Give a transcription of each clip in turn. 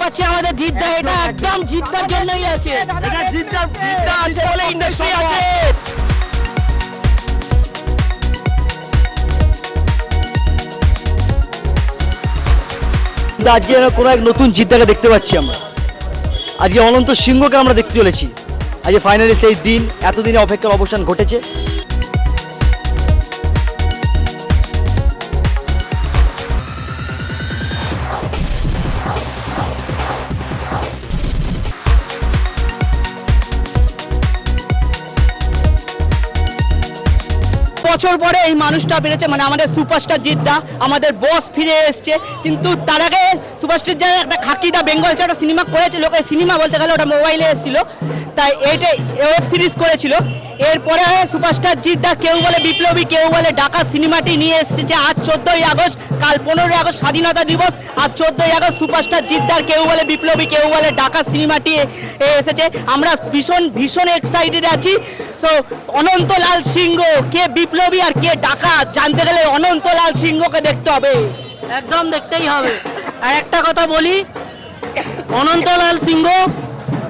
কাপাচ্ছে আমাদের জিদ্দা, এটা একদম জিদ্দার জন্যই আছে। এটা জিদ্দা আছে বলে ইন্ডাস্ট্রি আছে। আজকে কোনো এক নতুন জিদ্দাকে দেখতে পাচ্ছি আমরা। আজকে অনন্ত সিংহকে আমরা দেখতে চলেছি। আজকে ফাইনালি সেই দিন, এতদিনে অপেক্ষার অবসান ঘটেছে। বছর পরে এই মানুষটা বেড়েছে, মানে আমাদের সুপারস্টার জিদ্দা, আমাদের বস ফিরে এসছে। কিন্তু তার আগে সুপারস্টার জিদ্দা একটা খাকি দা বেঙ্গল একটা সিনেমা করেছিল, ওই সিনেমা বলতে গেলে ওটা মোবাইলে এসেছিল, তাই এইটা ওয়েব সিরিজ করেছিল। এরপরে সুপারস্টার জিদ্দা, কেউ বলে বিপ্লবী, কেউ বলে ডাকা সিনেমাটি নিয়ে এসেছে আজ 14ই আগস্ট। কাল 15ই আগস্ট স্বাধীনতা দিবস, আজ 14ই আগস্ট সুপারস্টার জিদ্দার কেউ বলে বিপ্লবী, কেউ বলে ডাকা সিনেমাটি এসেছে। আমরা ভীষণ ভীষণ এক্সাইটেড আছি। সো অনন্তলাল সিংহ কে বিপ্লবী আর কে ডাকা জানতে গেলে অনন্তলাল সিংহকে দেখতে হবে, একদম দেখতেই হবে। আর একটা কথা বলি, অনন্তলাল সিংহ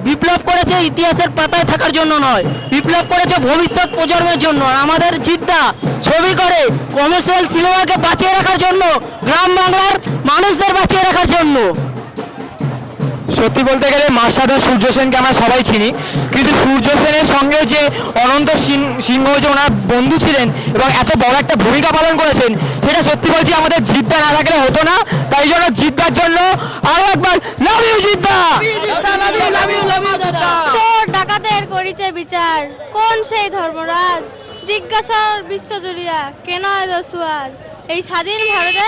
বিপ্লব করেছে ইতিহাসের পাতায় থাকার জন্য নয়, বিপ্লব করেছে ভবিষ্যৎ প্রজন্মের জন্য। আর আমাদের জিদ্দা ছবি করে কমার্শিয়াল সিনেমাকে বাঁচিয়ে রাখার জন্য, গ্রাম বাংলার মানুষদের বাঁচিয়ে রাখার জন্য। সত্যি বলতে গেলে মার্শাদা সূর্য সেনকে আমরা সবাই চিনি, কিন্তু সূর্য সেনের সঙ্গে যে অনন্ত সিংহ যে ওনার বন্ধু ছিলেন এবং এত বড় একটা ভূমিকা পালন করেছেন, সেটা সত্যি বলছি আমাদের জিদ্দা না থাকলে হতো না। তাই জন্য জিদ্দার জন্য আরো একবার লাভ ইউ জিদ্দা। চোর ডাকাতের করিছে বিচার, কোন সেই ধর্মরাজ? জিজ্ঞাসার বিশ্বজুড়িয়া কেন এত সুয়াদ? এই স্বাধীন ভারতে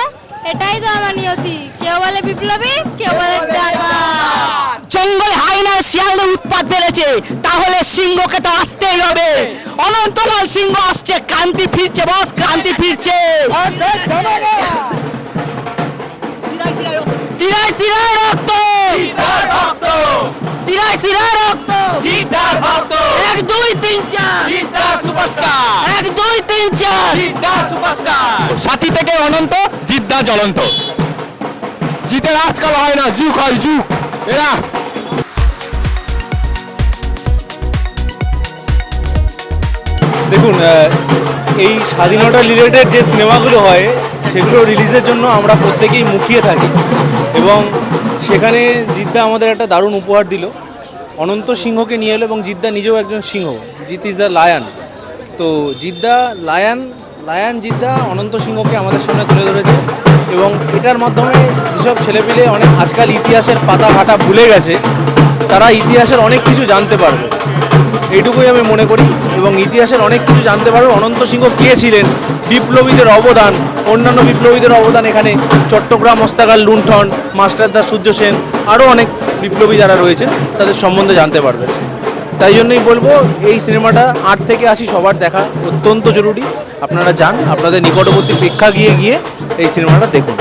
এটাই তো আমার নিয়তি। কেউ বলে বিপ্লবী, কেউ বলে ডাকাত। জঙ্গল হাইনা শিয়ালের উৎপাত বেড়েছে, তাহলে সিংহকে তো আসতেই হবে। অনন্তলাল সিংহ আসছে, ক্রান্তি ফিরছে বস, ক্রান্তি ফিরছে। সিরায় সিরায় রক্ত, সিরায় সিরায় রক্ত, জিদ্দার ভক্ত, 1 2 3 4, জিদ্দা সুপারস্টার, 1 2 3 4। জিদ্দা সুপারস্টার। সাথী থেকে অনন্ত, জিদ্দা জ্বলন্ত। জিতের আজকাল হয় না, যুগ হয় যুগ। এরা দেখুন, এই স্বাধীনতা রিলেটেড যে সিনেমাগুলো হয় সেগুলো রিলিজের জন্য আমরা প্রত্যেকেই মুখিয়ে থাকি, এবং সেখানে জিদ্দা আমাদের একটা দারুণ উপহার দিল। অনন্ত সিংহকে নিয়ে এলো এবং জিদ্দা নিজেও একজন সিংহ, জিত ইজ দ্য লায়ন। তো জিদ্দা লায়ন জিদ্দা অনন্ত সিংহকে আমাদের সামনে তুলে ধরেছে, এবং এটার মাধ্যমে যেসব ছেলেপিলে অনেক আজকাল ইতিহাসের পাতা ঘাটা ভুলে গেছে, তারা ইতিহাসের অনেক কিছু জানতে পারবে, এইটুকুই আমি মনে করি। এবং ইতিহাসের অনেক কিছু জানতে পারবে, অনন্ত সিংহ কে ছিলেন, বিপ্লবীদের অবদান, অন্যান্য বিপ্লবীদের অবদান, এখানে চট্টগ্রাম হত্যাকাণ্ড, লুণ্ঠন, মাস্টারদা সূর্য সেন, আরও অনেক বিপ্লবী যারা রয়েছেন তাদের সম্বন্ধে জানতে পারবে। তাই জন্যই বলবো এই সিনেমাটা 8 থেকে 80 সবার দেখা অত্যন্ত জরুরি। আপনারা যান, আপনাদের নিকটবর্তী প্রেক্ষাগৃহে গিয়ে এই সিনেমাটা দেখুন।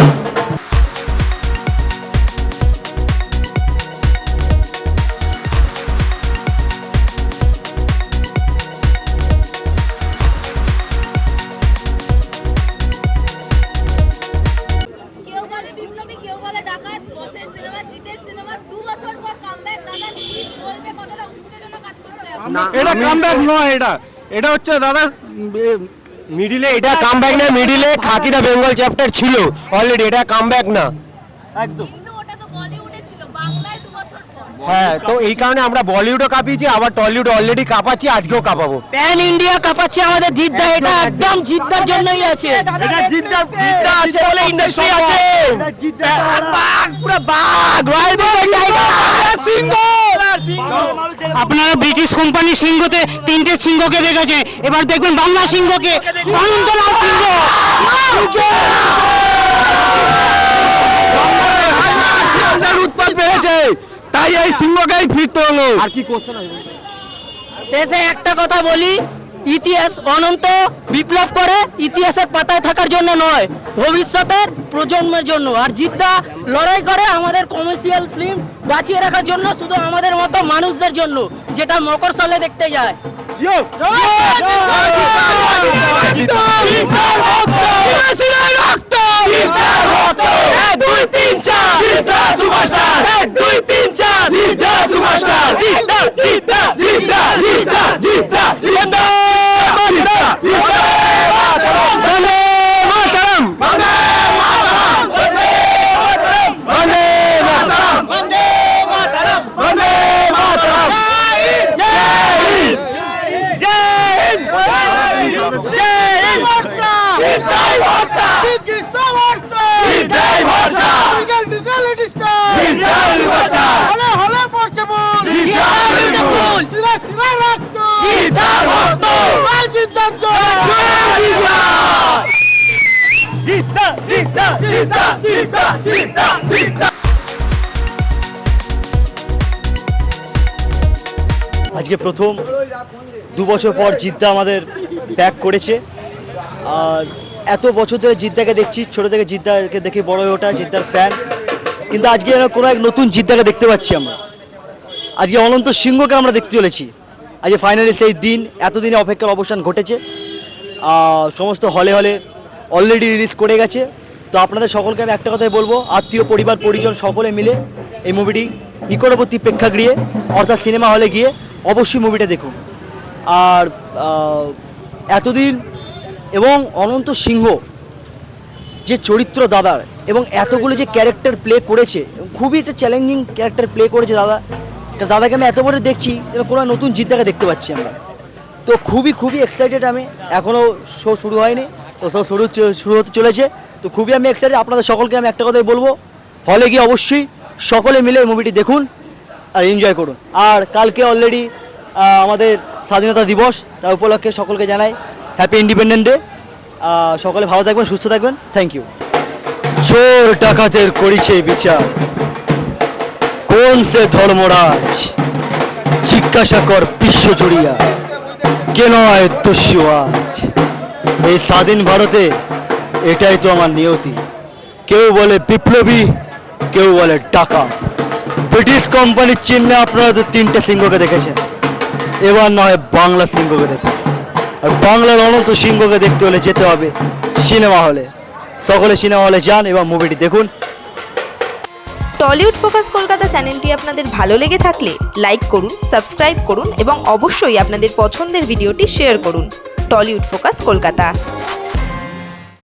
কেউ বলে বিপ্লবী, কেউ বলে ডাকাত। বসের সিনেমা, জিতের সিনেমা, 2 বছর পর কামব্যাক। দাদা কি বলবে, কতটা উত্তেজনা কাজ করছে? এটা কামব্যাক নয়, এটা হচ্ছে দাদা মিডিলে, এটা কামব্যাক না, মিডিলে খাকিদা বেঙ্গল চ্যাপ্টার ছিল অলরেডি, এটা কামব্যাক না। একদম। কিন্তু ওটা তো বলিউডে ছিল, বাংলায় 2 বছর পর। হ্যাঁ, তো এই কারণে আমরা বলিউডও কাঁপিয়েছি, আবার টলিউড অলরেডি কাঁপাচ্ছি, আজকেও কাঁপাবো। প্যান ইন্ডিয়া কাপাচ্ছে আমাদের জিদ্দা, এটা একদম জিদ্দার জন্যই আছে। এটা জিদ্দা আছে বলে ইন্ডাস্ট্রি আছে। বাঘ, পুরো বাঘ, রয়্যাল বেঙ্গল টাইগার, সিংহ। আপনারা ব্রিটিশ কোম্পানির সিংহতে 3টে সিংহকে দেখেছে, এবার দেখবেন বাংলা সিংহকে, অনন্তলাল সিংহ। উৎপাত বেড়েছে, তাই এই সিংহকেই ফিরতে হলো। আর কি কোশ্চেন আছে? শেষে একটা কথা বলি, ইতিহাস অনন্ত বিপ্লব করে ইতিহাসের পাতায় থাকার জন্য নয়, ভবিষ্যতের প্রজন্মের জন্য। আর জিদ্দা লড়াই করে আমাদের কমার্শিয়াল ফিল্ম বাঁচিয়ে রাখার জন্য, শুধু আমাদের মতো মানুষদের জন্য, যেটা মকরশলে দেখতে যায়। সুপারস্টার আজকে প্রথম 2 বছর পর জিদ্দা আমাদের ব্যাক করেছে। আর এত বছর ধরে জিদ্দাকে দেখছি, ছোট থেকে জিদ্দাকে দেখে বড় হয়ে ওঠা, জিদ্দার ফ্যান। কিন্তু আজকে কোনো এক নতুন জিদ্দাকে দেখতে পাচ্ছি আমরা। আজকে অনন্ত সিংহকে আমরা দেখতে চলেছি। আজকে ফাইনালি সেই দিন, এতদিনে অপেক্ষার অবসান ঘটেছে। সমস্ত হলে হলে অলরেডি রিলিজ করে গেছে। তো আপনাদের সকলকে আমি একটা কথাই বলবো, আত্মীয় পরিবার পরিজন সকলে মিলে এই মুভিটি নিকটবর্তী প্রেক্ষাগৃহে অর্থাৎ সিনেমা হলে গিয়ে অবশ্যই মুভিটা দেখুন। আর এতদিন এবং অনন্ত সিংহ যে চরিত্র দাদার এবং এতগুলো যে ক্যারেক্টার প্লে করেছে, খুবই একটা চ্যালেঞ্জিং ক্যারেক্টার প্লে করেছে দাদা। দাদাকে আমি এত বড় দেখছি, কোনো নতুন জিদ্দাকে দেখতে পাচ্ছি আমরা। তো খুবই এক্সাইটেড আমি। এখনও শো শুরু হয়নি, তো শো শুরু হতে চলেছে। তো খুবই আমি এক্সাইটেড। আপনাদের সকলকে আমি একটা কথাই বলবো, হলে গিয়ে অবশ্যই সকলে মিলে এই মুভিটি দেখুন আর এনজয় করুন। আর কালকে অলরেডি আমাদের স্বাধীনতা দিবস, তার উপলক্ষে সকলকে জানাই হ্যাপি ইন্ডিপেন্ডেন্ট ডে। সকলে ভালো থাকবেন, সুস্থ থাকবেন। Thank you. চোর ডাকাতের করিছে বিচার, কোন সে ধর্মরাজ? জিজ্ঞাসা কর বিশ্ব জুড়িয়া, কেন আয় দস্যু আজ? এই স্বাধীন ভারতে এটাই তো আমার নিয়তি। কেউ বলে বিপ্লবী, কেউ বলে ডাকাত। ব্রিটিশ কোম্পানির চিহ্নে আপনারা তো 3টে সিংহকে দেখেছেন, এবার নয় বাংলা সিংহকে দেখুন। আর বাংলার অনন্ত সিংহকে দেখতে হলে যেতে হবে সিনেমা হলে। সকলে সিনেমা হলে যান এবং মুভিটি দেখুন। টলিউড ফোকাস কলকাতা চ্যানেলটি আপনাদের ভালো লেগে থাকলে লাইক করুন, সাবস্ক্রাইব করুন এবং অবশ্যই আপনাদের পছন্দের ভিডিওটি শেয়ার করুন। Tollywood focus Kolkata.